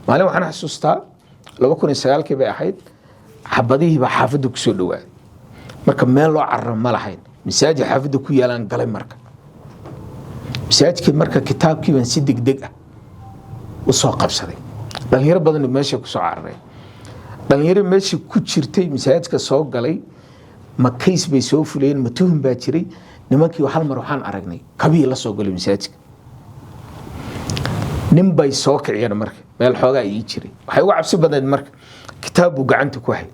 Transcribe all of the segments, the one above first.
maalin waxaan xasuustaa 2009 bay ahayd xabadihii baa xaafadda ku soo dhawaaday marka meel loo cararo ma lahayn masaajid xaafadda ku yaalaan galay marka masaajidkii marka kitaabkii baan si degdeg ah u soo qabsaday dhalinyaro badan meesha ku soo cararay dhalinyaro meesha ku jirtay masaajidka soo galay ma kays bay soo fuleen ma tuhum baa jiray nimankii hal mar waxaan aragnay kabii la soo galay masaajidka nin bay soo kiciyeen marka meel xoogaa ii jiray waxay uga cabsi badnayd marka kitaab buu gacanta ku hay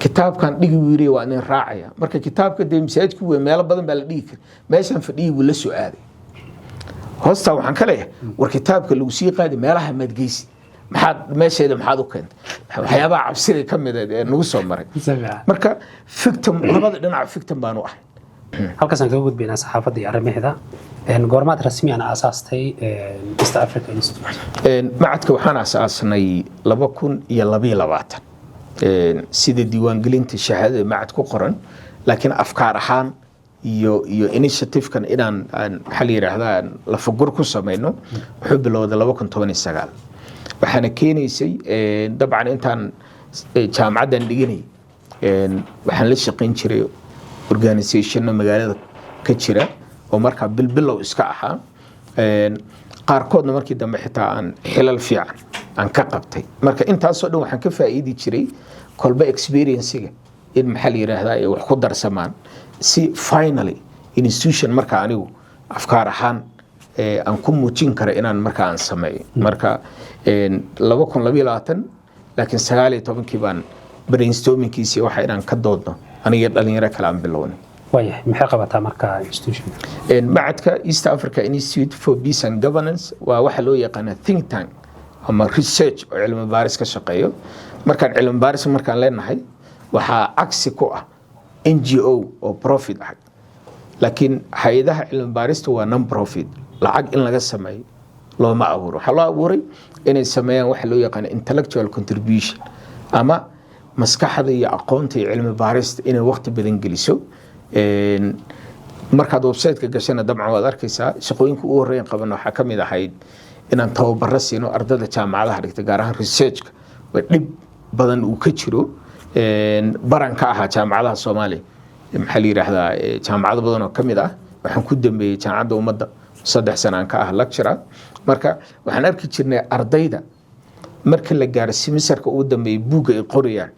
kitaabkan dhigi wiiray waa nin raacaya marka kitaabka dee masaajidku weyn meelo badan baa la dhigi kara meeshaan fadhiyay buu la soo aaday hoosta waxaan ka leeyahay war kitaabka lagu sii qaaday meelaha madgeysi maxaad meesheeda maxaad u keentay waxyaabaha cabsida ka mid ah ee nagu soo maray marka victim labada dhinac victim baan u ahay halkaas aan kaga gudbaynaa saxaafadda iyo arrimaheeda goormaad rasmi aan aasaastay East Africa Institute macadka waxaan aasaasnay 2022 sida diiwaangelinta shahaadada macad ku qoran laakiin afkaar ahaan iyo initiative-kan inaan maxaa la yiraahdaa la fagur ku sameeyno wuxuu bilowday 2019 waxaana keenaysay dabcan intaan jaamacadan dhiganay waxaan la shaqayn jiray organization magaalada ka jira oo marka bilbilow iska ahaa qaarkoodna markii dambe xitaa aan xilal fiican aan ka qabtay marka intaas oo dhan waxaan ka faa'iidi jiray kolba experience-ga in maxaa la yiraahdaa ay wax ku darsamaan si finally institution marka anigu afkaar ahaan aan ku muujin karo inaan marka aan sameeyo marka 2022 laakiin 19 baan brainstormingkiisii waxa inaan ka doodno aniga dhalinyaro kale aan bilownay waayahay maxay qabataa marka institution macadka East Africa Institute for Peace and Governance waa waxa loo yaqaan think tank ama research oo cilmi baaris ka shaqeeyo markaan cilmi baaris markaan leenahay waxaa cagsi ku ah NGO oo profit ah laakiin hay'adaha cilmi baarista waa non profit lacag in laga sameeyo looma abuuro waxa loo abuuray inay sameeyaan waxa loo yaqaan intellectual contribution ama maskaxda iyo aqoonta iyo cilmi baarista inay waqti badan geliso markaad website-ka gashana dabcan waad arkaysaa shaqooyinka ugu horreyn qaban waxaa ka mid ahayd inaan tababaro siino ardayda jaamacadaha dhigta gaar ahaan research-ka waa dhib badan uu ka jiro baran ka ahaa jaamacadaha Soomaaliya maxaa la yiraahdaa jaamacado badan oo ka mid ah waxaan ku dambeeyay jaamacadda ummadda 3 sano aan ka ah lecturer marka waxaan arki jirnay ardayda marka la gaaro semesterka ugu dambeeyay buugga ay qorayaan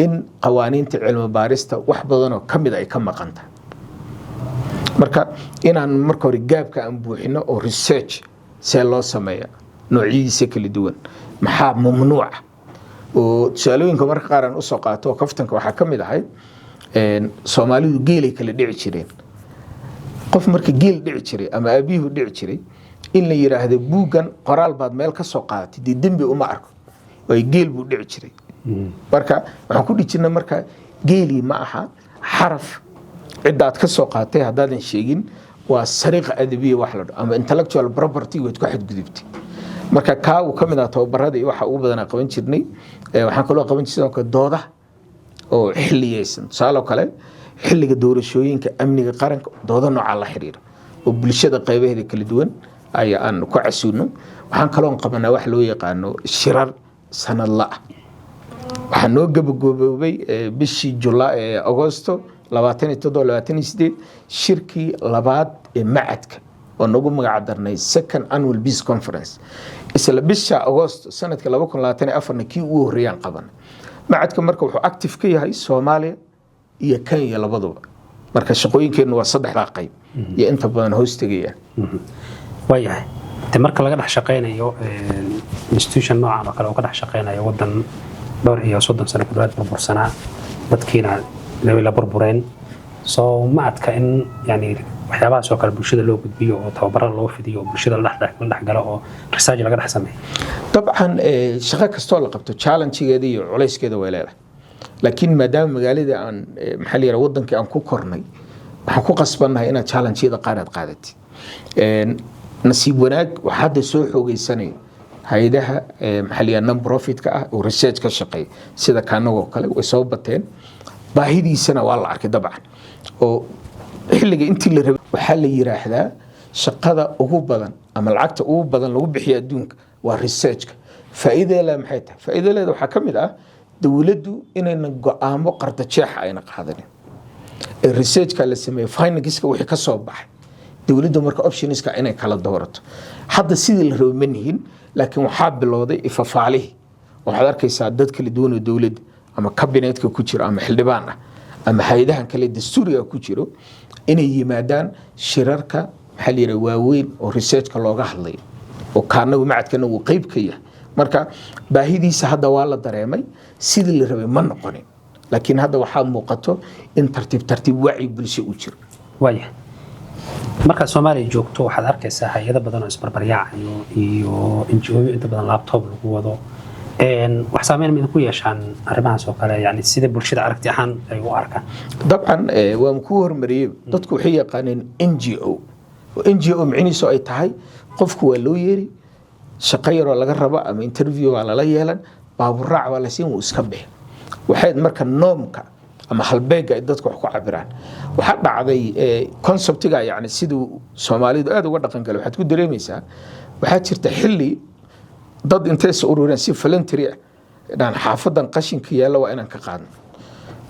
in qawaaniinta cilmi baarista wax badan oo ka mid ay ka maqanta marka inaan marka hore gaabka aan buuxino oo research see loo sameeyo noocyadiisa kala duwan maxaa mamnuuc oo su'aalooyinka marka qaar aan u soo qaato kaftanka waxaa ka mid ahay Soomaalidu geelay kala dhici jireen qof marka geel dhici jiray ama abiihu dhici jiray in la yiraahdo buugan qoraal baad meel ka soo qaadatay dambi uma arko way geel buu dhici jiray marka waxaan ku dhijinaa marka geeli ma aha xaraf cidaad ka soo qaatay hadaadan sheegin waa sariiqa adabiya wax la dhaho ama intellectual property way ku xadgudubtay marka ka uu kamid ah tababarada iyo waxa ugu badan qaban jirnay waxaan kaloo qaban jirnay dooda oo xilliyeysan saalo kale xilliga doorashooyinka amniga qaranka dooda nooca la xiriira oo bulshada qaybaheeda kala duwan ay aan ku casuuno waxaan kaloo qabanaa wax loo yaqaano shirar sanadla ah waxaan noo gabagaboobay bishii July Agosto 27 shirkii labaad ee macadka oo nagu magac darnay second annual peace conference isla bisha Agosto sanadka 2024 kii ugu horeeyaan qaban macadka marka wuxuu active ka yahay Soomaaliya iyo Kenya labaduba marka shaqooyinkeenu waa 3 qayb iyo inta badan hoostagayaan waayahay marka laga dhax shaqeynayo institution noocan oo kale oo ka dhax shaqeynayo wadan dhowr iyo 30 sano ku dhawaad burbursanaa dadkiina la burbureen soo macadka in yani waxyaabahaas oo kale bulshada loo gudbiyo oo tababaro loo fidiyo bulshada la dhex galo oo research laga dhex sameeyo dabcan shaqo kastoo la qabto challenge-geeda iyo culayskeeda way leedahay laakiin maadaama magaalada aan maxaa la yiraahdaa wadankii aan ku kornay waxaan ku qasbanahay inaad challenge-yada qaarad qaadatid nasiib wanaag waxa hadda soo xoogeysanay hay'adaha maxaa la yiraahdaa non profit ka ah oo research ka shaqeeya sida kaanagoo kale way soo bateen baahidiisana waa la arkay dabcan oo xilliga intii la rabay waxa la yiraahdaa shaqada ugu badan ama lacagta ugu badan lagu bixiyo adduunka waa research faa'iido la maxay tahay faa'iidada waxa kamid ah dawladdu inayna go'aamo qarda jeex ayna qaadanin research-ka la sameeyo findings-ka wixii ka soo baxay dawladdu marka options-ka inay kala doorato hadda sidii la rabo manihin laakiin waxaa bilowday ifafaalihi waxaad arkaysaa dad kala duwan oo dawladda ama cabinet-ka ku jiro ama xildhibaan ah ama hay'adahan kale dastuuriga ku jiro inay yimaadaan shirarka maxaa la yiraahdaa waaweyn oo research-ka looga hadlayo oo kaanagu macadkana uu qayb ka yahay marka baahidiisa hadda waa la dareemay sidii la rabay ma noqonin laakiin hadda waxaa muuqato in tartiib wacyi bulsho u jiro waayahay marka Soomaaliya joogto waxaad arkaysaa hay'ado badan oo isbarbaryaacayo iyo NGO inta badan laptop lagu wado wax saameyn mid ku yeeshaan arrimahaas oo kale yani sida bulshada aragti ahaan ay u arkaan dabcan waan ku hormariyay dadku waxay yaqaaneen NGO micnihiisu ay tahay qofku waa loo yeeri shaqo yar oo laga rabo ama interview waa lala yeelan baabuur raac waa la siin uu iska bixi waxay marka noomka ama halbeega ay dadku wax ku cabiraan waxa dhacday conceptiga yani sidoo Soomaalidu aad uga dhaqan galay waxaad ku dareemaysaa waxa jirta xilli dad intay soo urureen si voluntary ah dhan xaafadan qashinka yaala waa inaan ka qaadno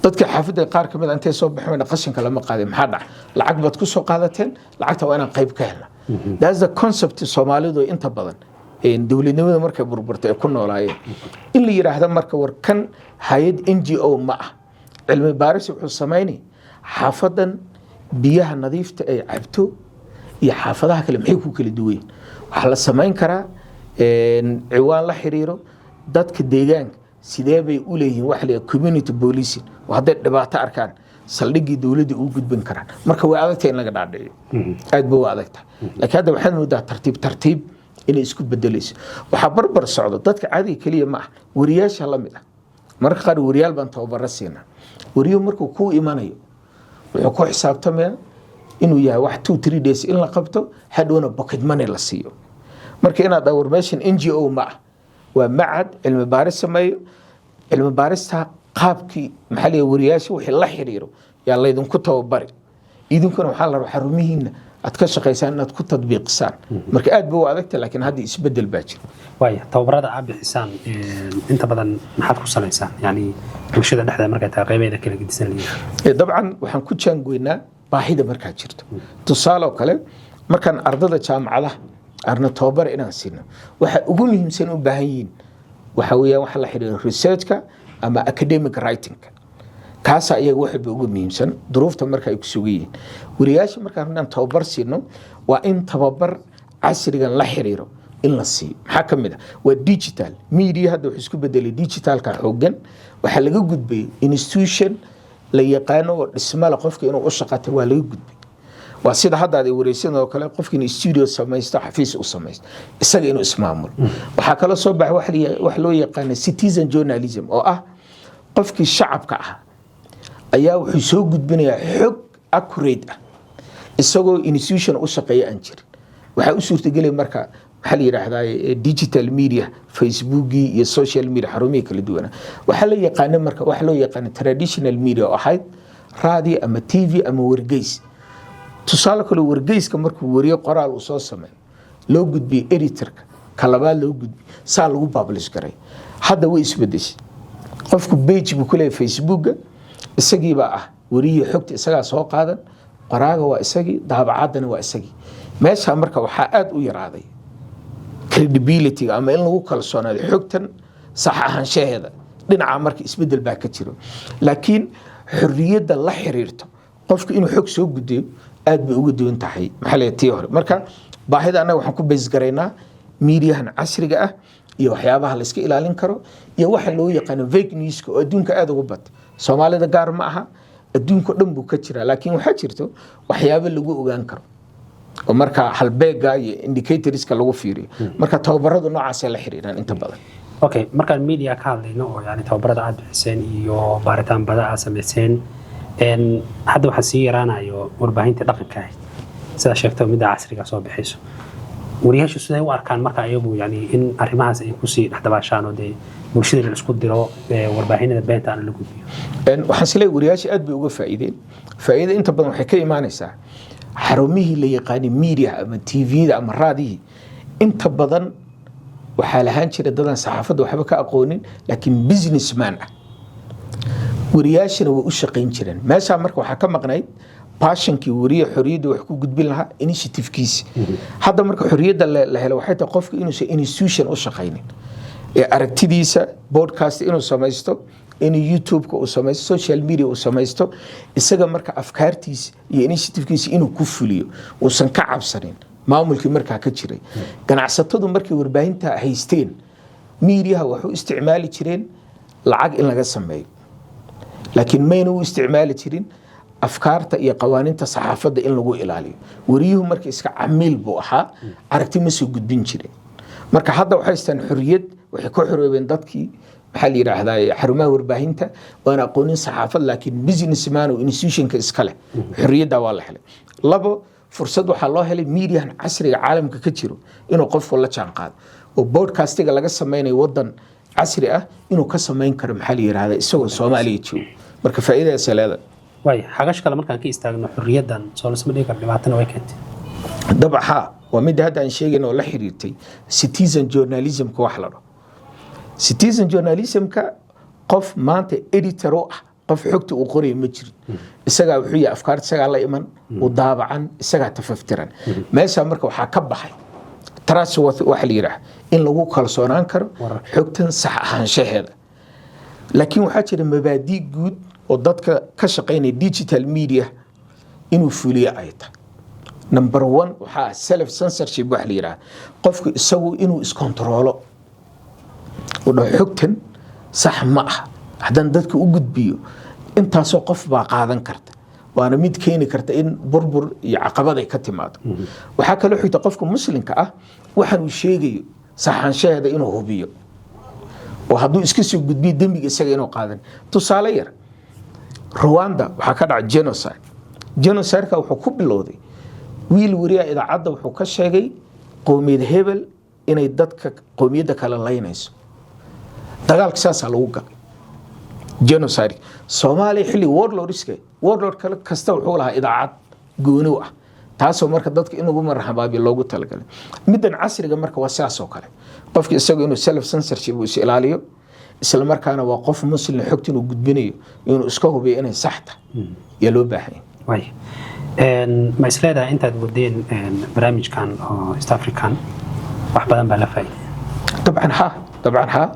dadka xaafada qaar kamid intay soo baxeen qashinka lama qaadin maxaa dhac lacag baad ku soo qaadateen lacagta waa inaan qayb ka helno that's the concept Soomaalidu inta badan dawladnimada markay burburtay ku noolaayeen in la yiraahdo marka war kan hay'ad NGO ma ah cilmi baaris wuxuu sameeyay xaafadan biyaha nadiifta ay cabto iyo xaafadaha kale maxay ku kala duwan waxa la sameyn karaa ciwaan la xiriiro dadka deegaanka sidee bay u leeyihiin wax la community policing waxa dhibaato arkaan saldhigii dawladda u gudbin karaan marka way adagtay in laga dhaadhiyo aad buu adagtay laakiin hadda waxaan moodaa tartiib inay isku bedelayso waxa barbar socdo dadka caadiga kaliya ma ah wariyaasha la mid ah marka qaar wariyaal baan tababar siinaa wariyo markuu ku imanayo wuxuu ku xisaabtamaya inuu yahay wax 2-3 days in la qabto hadhowna pocket money la siiyo marka inaad information NGO ma ah waa macad cilmi baaris sameeyo cilmi baarista qaabkii maxalliga wariyaasha wixii la xiriiro yaa la idinku tababari idinkuna waxa la rabaa xarumihiina aad ka shaqeysaan inaad ku tadbiiqisaan marka aad buu adagtay laakiin hadda isbedel baa jira waaya tababarada aad bixisaan inta badan maxaad ku saleysaan yani bulshada dhexdeeda markay tahay qaybeeda kala gedisan leeyahay dabcan waxaan ku jaangoynaa baahida markaa jirto tusaale kale markaan ardada jaamacadaha arna tababar inaan siino waxa ugu muhiimsan u baahan yihiin waxa weeyaan waxa la xiriiro research-ka ama academic writing-ka kaas ayaga waxa ugu muhiimsan duruufta marka ay ku sugan wariyaasha markaan tababar siino waa in tababar casrigan la xiriiro in la siiyo maxaa kamid ah waa digital media hadda wax isku bedelay digitalka xoogan waxa laga gudbay institution la yaqaano oo dhismaha qofka inuu u shaqato waa laga gudbay waa sida hadda ay wareysan oo kale qofkii in studio samaysto xafiis u samaysto isaga inuu ismaamulo waxa kala soo baxay wax loo yaqaan citizen journalism oo ah qofkii shacabka ah ayaa wuxuu soo gudbinayaa xog accurate ah isagoo institution u shaqeeya aan jirin waxa u suurtagelay marka waxa la yiraahdaa digital media Facebook iyo social media xarumihi kala duwan waxa la yaqaan marka wax loo yaqaan traditional media oo ahayd radio ama TV ama wargeys tusaale kale wargeyska markuu wariyo qoraal uu soo sameeyo loo gudbiyo editor-ka kalabaad loo gudbiyo saa lagu publish garay hadda way isbedeshay qofku page buu ku leeyahay Facebook isagiiba ah wariyo xogta isaga soo qaadan qoraaga waa isagii daabacadana waa isagii meesha marka waxa aad u yaraaday credibility ama in lagu kalsoonaado xogtan sax ahaanshaheeda dhinaca marka isbedel baa ka jiro laakiin xurriyadda la xiriirto qofku inuu xog soo gudiyo aad bay uga duwan tahay maxaliyadii hore marka baahida anaga waxaan ku base gareynaa meediyahan casriga ah iyo waxyaabaha la iska ilaalin karo iyo waxa loo yaqaan fake news oo adduunka aad uga bad Soomaalida gaar ma aha adduunka dhan buu ka jira laakiin waxa jirto waxyaabo lagu ogaan karo oo marka halbeega iyo indicatorska lagu fiiriyo marka tababarada noocaas la xiriiraan inta badan okay markaan media ka hadlayno oo yani tababarada aad bixiseen iyo baaritaan badan aad sameyseen hadda waxa sii yaraanayo warbaahinta dhaqanka ah sida sheegtay midda casriga soo bixayso wariyaashu siday u arkaan marka ayagu yani in arrimahaas ay ku sii dhaxdabaashaan oo bulshada la isku diro warbaahinada beenta aan la gudbiyo waxaan silay wariyaashu aad bay uga faa'iido inta badan waxay ka imaanaysaa xarumihii la yaqaan media ama TV-da ama raadihi inta badan waxaa lahaan jira dadan saxaafadda waxba ka aqoonin laakiin businessman ah wariyaashana way u shaqayn jireen meeshaa marka waxaa ka maqnayd passionkii wariye xorriyadda wax ku gudbin lahaa initiativekiisi hadda marka xorriyadda la helo waxay tahay qofka inuusan institution u shaqaynin ee aragtidiisa podcast inuu samaysto inuu youtube-ka uu samaysto social media uu samaysto isaga marka afkaartiisa iyo initiativekiisa inuu ku fuliyo uusan ka cabsanin maamulkii markaa ka jiray ganacsatadu markay warbaahinta haysteen miidiyaha waxu isticmaali jireen lacag in laga sameeyo laakiin mayna u isticmaali jirin afkaarta iyo qawaaniinta saxaafadda in lagu ilaaliyo wariyuhu marka iska camiil buu ahaa aragti ma soo gudbin jireen marka hadda waxay haystaan xorriyad waxay ku xoroobeen dadkii maxaa la yidhaahdaa xarumaha warbaahinta waana aqoonin saxaafad laakiin businessman oo institutionka iska leh xorriyadda waa la helay labo fursad waxaa loo helay miidiyahan casriga caalamka ka jiro inuu qofku la jaan qaado oo broadcastiga laga samaynayo wadan casri ah inuu ka samayn karo maxaa la yidhaahdaa isagoo soomaaliya joogo marka faa'iidadaas leedahay way xagash kale markaan ka istaagno xorriyaddan soo lasma dhigi karo dhibaatana way keentay dabca waa mid hadda aan sheegayno oo la xiriirtay citizen journalism-ka wax la dhaho citizen journalism-ka qof maanta editor u ah qof xogta uu qorayo ma jirin isagaa wuxuu yahay afkaarta isagaa la iman u daabacan isagaa tafaftiran meeshaa marka waxaa ka baxay trustworthy waxa la yidhaah in lagu kalsoonaan karo xogtan sax ahaanshaheeda laakiin waxaa jira mabaadii guud oo dadka ka shaqaynaya digital media inuu fuliyo ay tahay number 1 waxaa self censorship wax la yidhaah qofku isagu inuu iskontaroolo oo xogtan sax ma ah haddaan dadka u gudbiyo intaasoo qof baa qaadan karta waana mid keeni karta in burbur iyo caqabad ay ka timaado waxaa kaloo xigta qofka muslimka ah waxaan uu sheegayo saxaanshaheeda inuu hubiyo oo hadduu iska soo gudbiyo dembiga isaga inuu qaadan tusaale yar Rwanda waxaa ka dhacay genocide-ka wuxuu ku bilowday wiil wariya idaacadda wuxuu ka sheegay qowmiyad hebel inay dadka qowmiyadda kale laynayso dagaalka saasaa lagu galay genocide Soomaaliya xilli warlord kale kasta wuxuu lahaa idaacad gooni ah taasoo marka dadka in ugu marxabaabi loogu talagalay middan casriga marka waa sidaas oo kale qofka isagu inuu self censorship uu is ilaaliyo isla markaana waa qof muslim xogta inuu gudbinayo inuu iska hubiyo inay sax tahay yaa loo baahan yahay ma isleedahay intaad wadeen barnaamijkan oo East African wax badan baa la faa'iiday طبعا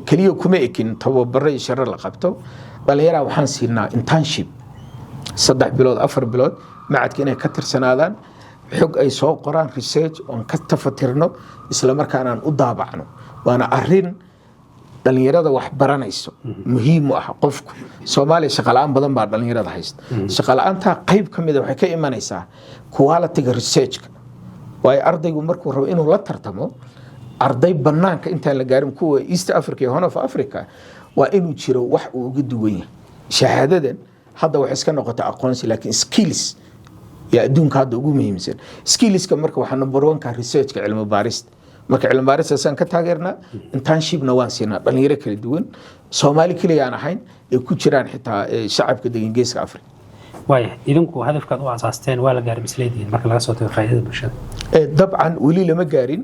كليو كما اكن تببره شر la qabto dhalinyarada waxaan siinaa internship 3 bilood 4 bilood macadka inay ka tirsanaadaan xog ay soo qoraan research on ka tafatirno isla markaana aan u daabacno waana arin dhalinyarada wax baranayso muhiim ah qofku Soomaaliya shaqo la'aan badan baa dhalinyarada haysta shaqo la'aanta qayb kamid ah waxay ka imanaysaa quality research way ardaygu markuu rabo inuu la tartamo arday banaanka inta la gaarin kuwa East Africa iyo Horn of Africa waa inuu jiro wax uu uga duwan yahay shahaadadan hadda wax iska noqota aqoonsi laakiin skills ya adduunka hadda ugu muhiimsan skillska marka waxa number 1 ka research ka cilmi baarista marka cilmi baarista san ka taageerna internshipna waan siinaa dhalinyaro kala duwan Soomaali kaliya aan ahayn ee ku jiraan xitaa shacabka degan geeska Afrika way idinku hadafkaad u asaasteen waa la gaarin misleedin marka laga soo tago faa'iidada bulshada dabcan wali lama gaarin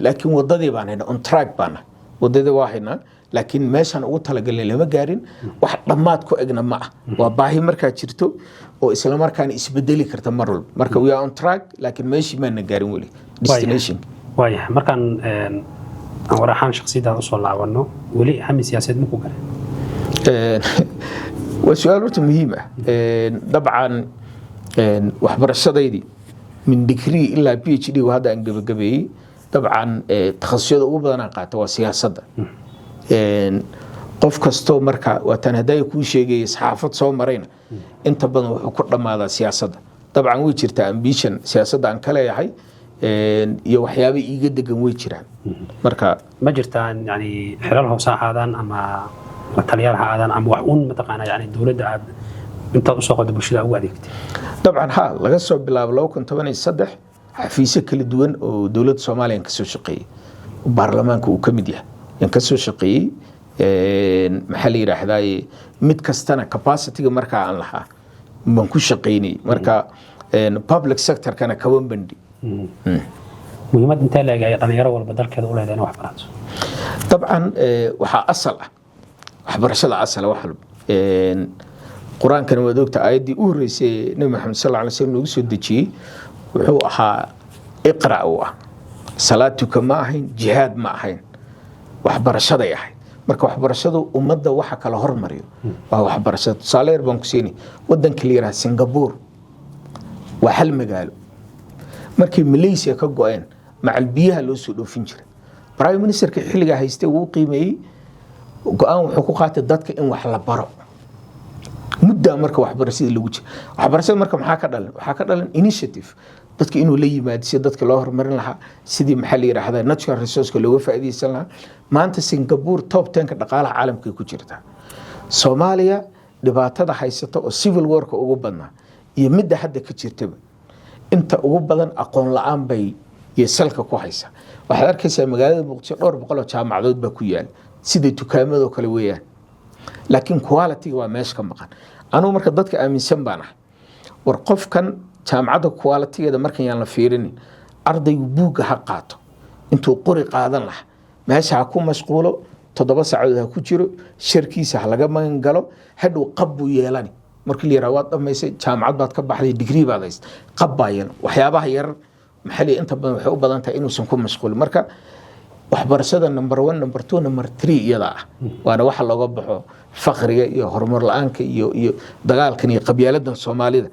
laakiin wadadii baan hayna on track baan wadada waa hayna laakiin meeshan ugu talagalay lama gaarin wax dhamaad ku egna ma ah waa baahi marka jirto oo isla markaana isbedeli karta mar walba marka we are on track laakiin meeshii ma gaarin wali destination way markan aan waraxan shakhsiyada u soo laabano wali hami siyaasadeed ma ku galay وسؤال مهم طبعا وحبرشديدي من ديكري إلا PhD وهذا أنجبي طبعا تخصصات ugu badan aan qaato waa siyaasadda qof kasto marka watan haday ku sheegay saxaafad soo marayna inta badan wuxuu ku dhamaadaa siyaasadda طبعا way jirtaa ambition siyaasadda aan kale yahay iyo waxyaabo iiga degan way jiraan marka ma jirtaan yani xilal hoos ahaadaan ama taliyaalha aadan ama wax uun mataqaana yani dawladda aad inta u soo qodo bulshada ugu adeegtay طبعا laga soo bilaabo 2013 xafiisyo kala duwan oo dawladda Soomaaliya ka soo shaqeeyay baarlamaanka uu kamid yahay in ka soo shaqeeyay maxaa la yiraahdaa mid kastana capacity-ga marka aan lahaa man ku shaqeynay marka public sector kana kawan bandi muhiimad intee la eegay dhalinyaro walba dalkeeda u leedahay inay wax barato dabcan waxaa asal ah waxbarashada asal wax walba qur-aankana waad ogta aayaddii u horreysay nabi maxamed sallallahu alayhi wasallam lagu soo dejiyey wuxuu ahaa iqra u ah salaatuka ma ahayn jihaad ma ahayn waxbarashaday ahayd marka waxbarashadu ummadda waxa kala hormariyo waa waxbarashada tusaale yar baan ku siinay waddanka la yidhaha Singapore waa hal magaalo markii Malaysia ka go'een macal biyaha loo soo dhoofin jiray prime ministerka xilliga haystay wuu qiimeeyay go'aan wuxuu ku qaatay dadka in wax la baro muddo marka waxbarashada lagu jiro waxbarashada marka maxaa ka dhalan initiative dadka inuu la yimaado si dadka loo horumarin lahaa sidii maxaa la yiraahdaa natural resource looga faa'iideysan lahaa maanta Singapore top 10 ka dhaqaalaha caalamka ku jirta Soomaaliya dhibaatada haysata oo civil war ka ugu badnaa iyo midda hadda ka jirtaba inta ugu badan aqoon la'aan bay yeesalka ku haysa waxaad arkaysaa magaalada Muqdisho dhowr boqol oo jaamacadood baa ku yaal sida dukaamada kale weeyaan laakiin quality waa meesha ka maqan anuu marka dadka aaminsan baan ah war qofkan jaamacada quality-geeda markan yaan la fiirinin ardaygu buugga ha qaato intuu qori qaadan lahaa meesha ha ku mashquulo 7 saacadood ha ku jiro shirkiisa ha laga magan galo hadhow qab buu yeelani markii la yiraahdo waad dhamaysay jaamacad baad ka baxday degree baad hayst qab baa yeelan waxyaabaha yar maxalli inta badan waxay u badan tahay inuusan ku mashquulin marka waxbarashada number 1 number 2 number 3 iyada ah waana waxa looga baxo faqriga iyo horumar la'aanka iyo dagaalkan iyo qabyaaladan Soomaalida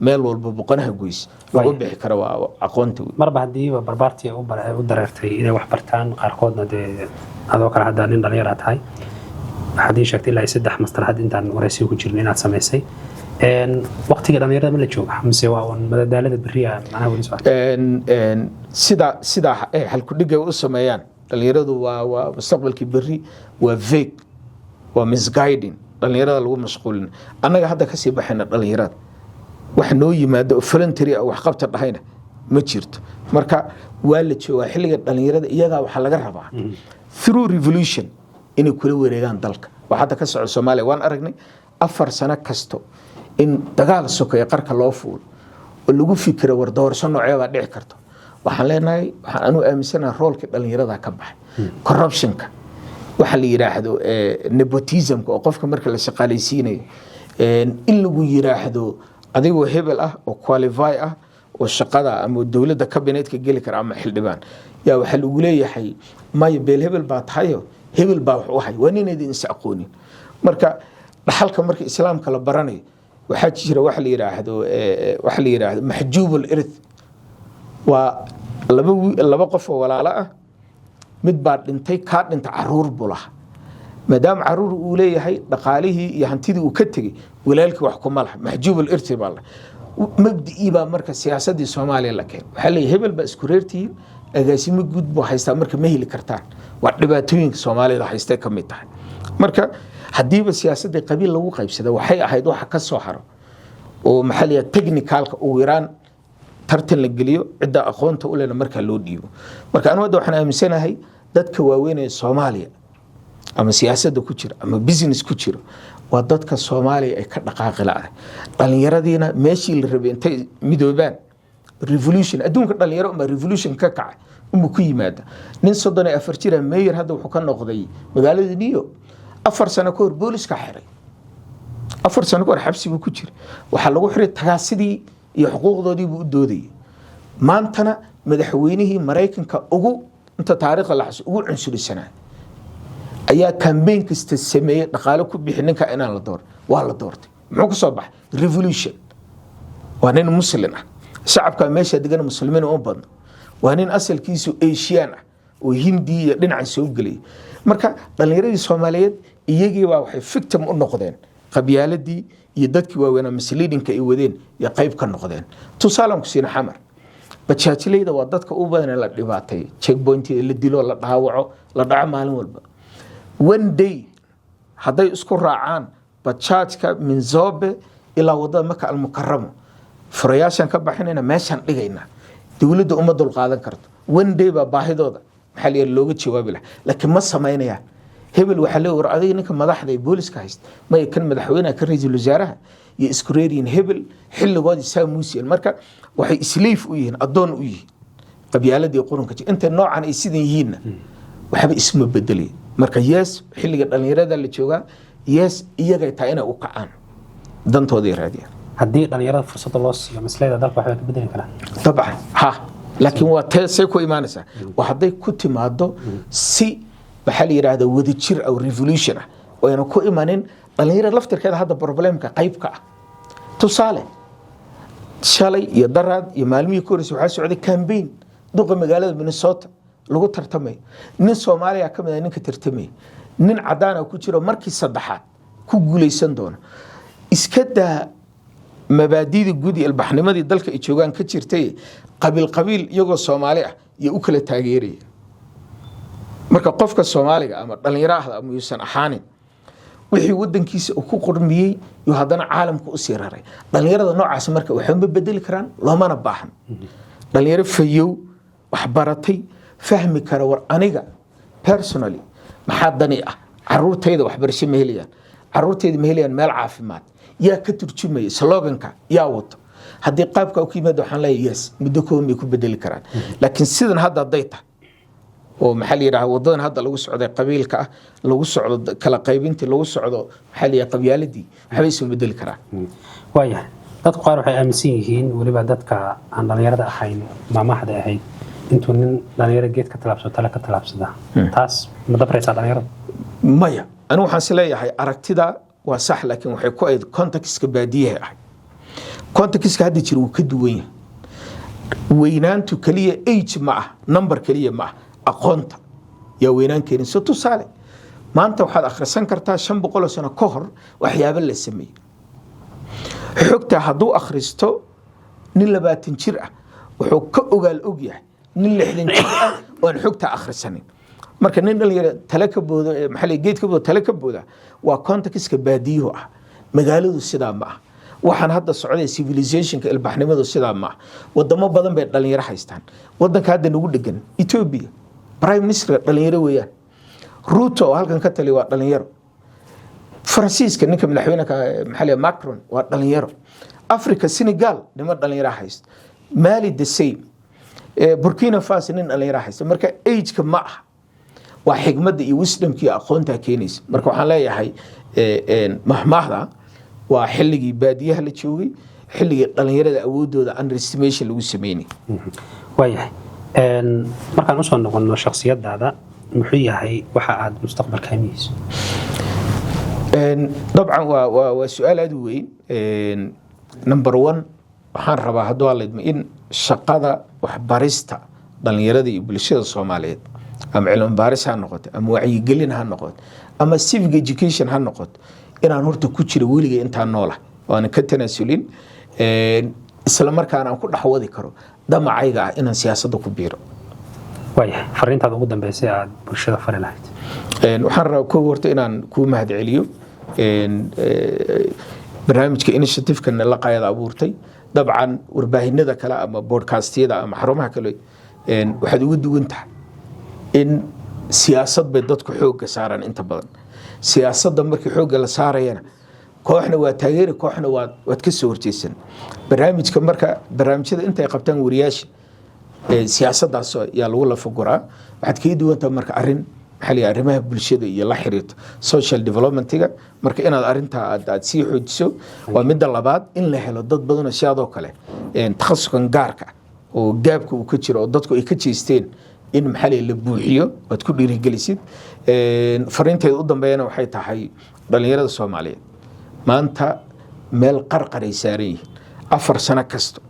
meel walba boqonaha goys lagu bixi karo waa aqoonta marba hadii barbaartii u dareertay inay wax bartaan qaarkoodna adoo kala hadda nin dhalinyaro tahay hadii sheegtay ilaa 3 master had intaan waraysi ku jirnay inaad sameysay waqtiga dhalinyarada ma la jooga mise waa madadaalada bariya macnaha wali sida halku dhigay u sameeyaan dhalinyaradu waa mustaqbalkii bari waa vague waa misguiding dhalinyarada lagu mashquulin annaga hadda ka sii baxayna dhalinyarada wax noo yimaado voluntary wax qabta dhahayna ma jirto marka waa la joogaa xilliga dhalinyarada iyaga waxa laga rabaa through revolution inay kula wareegaan dalka waxa hadda ka socdo Soomaaliya waan aragnay 4 sano kasto in dagaal sokeeyo qarka loo fuulo oo lagu fikiro war doorasho nooceeda dhici karto waxaan leenahay waxaan anu aaminsanahay roolka dhalinyarada ka baxay corruptionka waxa la yiraahdo nepotismka oo qofka marka la shaqaaleysiinayo in lagu yiraahdo adigoo hebel ah oo qualify ah oo shaqada ama dawladda kabineetka gali kara ama xildhibaan yaa waxa lagu leeyahay may beel hebel baa tahayo hebel baa wax u hay waa nin idin aqoonin marka dhaxalka marka islaamka la baranayo waxa jira waxa la yiraahdo mahjuubul irth waa laba qof oo walaalo ah mid baa dhintay ka dhinta caruur bulaha maadaama caruur uu leeyahay dhaqaalihii iyo hantidii uu ka tagay walaalkii wax kuma laha mahjuubul irth baa la mabdii baa marka siyaasadii Soomaaliya la keenay waxa la hebel ba isku reertii agaasimo guud buu haystaa marka ma heli kartaan waa dhibaatooyinka Soomaalida haystay ka mid tahay marka hadiiba siyaasadda qabiil lagu qaybsado waxay ahayd waxa ka soo haro oo maxalliga technicalka ugu yaraan tartan la geliyo cidda aqoonta u leena marka loo dhiibo marka anu hadda waxaan aaminsanahay dadka waaweyn ee Soomaaliya ama siyaasadda ku jira ama business ku jira waa dadka Soomaaliya ay ka dhaqaaqi la'ahay dhalinyaradiina meeshii la rabay intay midoobaan revolution adduunka dhalinyaro ama revolution ka kacay ku yimaada nin 34 jira mayor hadda wuxuu ka noqday magaalada New York 4 sano ka hor booliska xiray 4 sano ka hor xabsiga ku jira waxa lagu xiray tagaasidii iyo xuquuqdoodii buu u doodayay maantana madaxweynihii Mareykanka ugu inta taariikhda la xasuusto ugu cunsulisanaa ayaa campaign kasta sameeyay dhaqaale ku bixinka inaan la door waa la doortay muxuu ka soo baxay revolution waa nin muslim ah shacabka meesha degan muslimiin oo badan waa nin asalkiisu Asian ah oo Hindi iyo dhinaca soo galay marka dhalinyaradii Soomaaliyeed iyagii waa waxay victim u noqdeen qabyaaladii iyo dadkii waaweyn misleadingka ay wadeen iyo qayb ka noqdeen tusaalan ku siina xamar bajaajileyda waa dadka u badan la dhibaatay checkpoint la dilo la dhaawaco la dhaca maalin walba one day haday isku raacaan bajaajka min Zobe ila wadada Makka al-Mukarrama furayaashan ka baxinayna meeshan dhigayna dawladda uma dul qaadan karto one day ba baahidooda maxalliga looga jawaabi lahaa laakiin ma sameynayaan hebel waxa la war adiga ninka madaxda ee booliska hayst ma kan madaxweynaha ka ra'iisul wasaaraha iyo isku reeriyeen hebel xilligood saamuusiyeen marka waxay isleef u yihiin adoon u yihiin qabyaaladii qurunka inta noocan ay sidan yihiinna waxba isma bedelay marka yes xilliga dhalinyarada la joogaa yes iyaga taa inay u kacaan dantooda raadiyaan haddii dhalinyarada fursad loo siiyo mas'alada dalka waxba ka bedeli karaan طبعا ha laakiin waa teesay ku imaanaysaa waa haday ku timaado si waxa la yiraahdo wada jir aw revolution ah oo ayna ku imaanin dhalinyarada laftirkeeda hadda problemka qaybka ah tusaale shalay iyo daraad iyo maalmihii kooraysa waxaa socday campaign duqa magaalada Minnesota lagu tartamay nin Soomaaliya ka mid ah ninka tartamay nin cadaan ah ku jiro markii saddexaad ku guuleysan doona iska daa mabaadiida guud ee albaxnimadii dalka ay joogaan ka jirtay qabiil iyagoo Soomaali ah iyo u kala taageeray marka qofka Soomaaliga ama dhalinyarada ama yuusan ahaanin wixii wadankiisa ku qormiyay iyo hadana caalamka u sii raray dhalinyarada noocaas marka waxay ma bedeli karaan loomana baahan dhalinyaro fayow wax baratay fahmi kara war aniga personally maxaa dani ah caruurtayda waxbarasho ma helayaan caruurtayda ma helayaan meel caafimaad yaa ka turjumay sloganka yaa wato haddii qaabka u kiimada waxaan leeyahay yes muddo kooban ku bedeli karaan laakiin sidan hadda dayta oo maxaa la yiraahdaa wadadan hadda lagu socday qabiilka ah lagu socdo kala qaybintii lagu socdo maxaa la yiraahdaa qabyaaladii waxay soo bedeli karaan waayahay dadku qaar waxay aaminsan yihiin waliba dadka aan dhalinyarada ahayn maamaxda ahayd intuu nin dhalinyaro geed ka talaabsado tala ka talaabsada taas ma dabraysaa dhalinyarada maya anu waxaan is leeyahay aragtida waa sax laakiin waxay ku ayd contextka baadiyaha ah contextka hadda jira uu ka duwan yahay weynaantu kaliya age ma ah number kaliya ma ah aqoonta yaa weynaan keenin soo tusaale maanta waxaad akhrisan kartaa 500 sano ka hor waxyaabo la sameeyay xogta hadduu akhristo nin 20 jir ah wuxuu ka ogaal og yahay nin 60 jir ah oo aan xogta akhrisanin marka nin dhalinyaro tala ka boodo maxay geed ka boodo tala ka booda waa contextka baadiyo ah magaaladu sidaa ma ah waxaan hadda socday civilizationka ilbaxnimadu sidaa ma ah wadamo badan bay dhalinyaro haystaan wadanka hadda nagu dhagan Ethiopia prime minister dhalinyaro weeyaan Ruto halkan ka tali waa dhalinyaro Francisca ninka madaxweynaha maxay Macron waa dhalinyaro Africa Senegal nima dhalinyaro hayst Mali the same Burkina Faso nin dhalinyaro hayst marka age-ka ma ah waa xigmada iyo wisdomkii aqoonta keenaysa marka waxaan leeyahay mahmaahda waa xilligii baadiyaha la joogay xilligii dhalinyarada awoodooda underestimation lagu sameeyay waayahay markaan usoo noqono shakhsiyadaada muxuu yahay waxa aad mustaqbalka hamayso dabcan waa su'aal aad u weyn number 1 waxaan rabaa haddii la idmo in shaqada waxbarista dhalinyarada iyo bulshada Soomaaliyeed ama cilmi baaris ha noqoto ama wacyigelin ha noqoto ama civic education ha noqoto inaan horta ku jiro weliga intaan noolahay oo aan ka tanaasulin isla markaana aan ku dhaxwadi karo damacayga ah inaan siyaasadda ku biiro waayahay fariintaada ugu dambeysay aad bulshada fari lahayd waxaan rabaa koob horta inaan kuu mahad celiyo barnaamijka initiative-kan la qaayada abuurtay dabcan warbaahinada kale ama broadcast-yada ama xarumaha kale waxaad ugu duwan tahay in siyaasad bay dadku xoogga saaraan inta badan siyaasadda markii xoogga la saarayana kooxna waa taageeri kooxna waad ka soo horjeesan barnaamijka marka barnaamijyada intay qabtaan wariyaasha siyaasaddaas yaa lagu lafaguraa waxaad kaga duwantahay marka arrin maxaa la arrimaha bulshada iyo la xiriirto social developmentiga marka inaad arrintaa aad sii xoojiso waa midda labaad in la helo dad badan oo sidaadoo kale takhasuskan gaarka oo gaabka uu ka jiro oo dadku ay ka jeesteen in maxaa la buuxiyo waad ku dhiirigelisid fariinteeda u dambeeyana waxay tahay dhalinyarada Soomaaliyeed maanta meel qarqaray saaran yihiin 4 sano kasto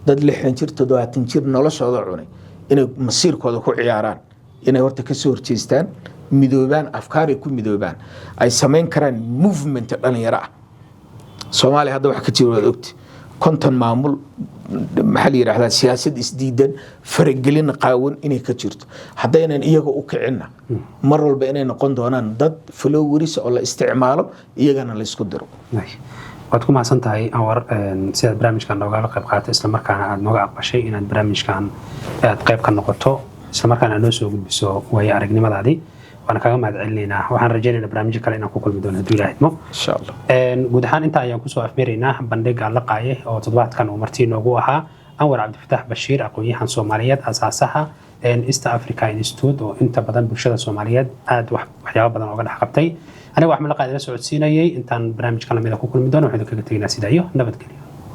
dad 60 jir 70 jir noloshooda cunay inay masiirkooda ku ciyaaraan inay horta ka soo horjeestaan midoobaan afkaar ay ku midoobaan ay sameyn karaan movement dhalinyaro ah Soomaaliya hadda wax ka jiro wada ogti konton maamul maxaa la yiraahdaa siyaasad isdiidan faragelin qaawan inay ka jirto haddaynan iyaga u kicinna mar walba inay noqon doonaan dad followers oo la isticmaalo iyagana la isku diro waad ku mahadsan tahay Anwar sida barnaamijkan nooga qayb qaatay isla markaana aad nooga aqbashay inaad barnaamijkan aad qayb ka noqoto isla markaana noo soo gudbiso way aragnimadaadii waan kaga mahad celinaynaa waxaan rajaynaynaa barnaamij kale inaan ku kulmi doono haddii Ilaahay idmo insha Allah guud ahaan inta ayaan ku soo afmeeraynaa bandhiga la qaayay oo toddobaadkan uu martii noogu ahaa أنور عبد الفتاح بشير أقوياء سوماليات أساسها إيست أفريكا إنستيتوت وأنت بدن برشة سوماليات عاد وحياة بدن وقد حقبتي أنا وأحمد لقاء إلى سعود سينايي أنت برنامج كلام إذا كل مدن وحدك كتير ناس دايو نبت كليو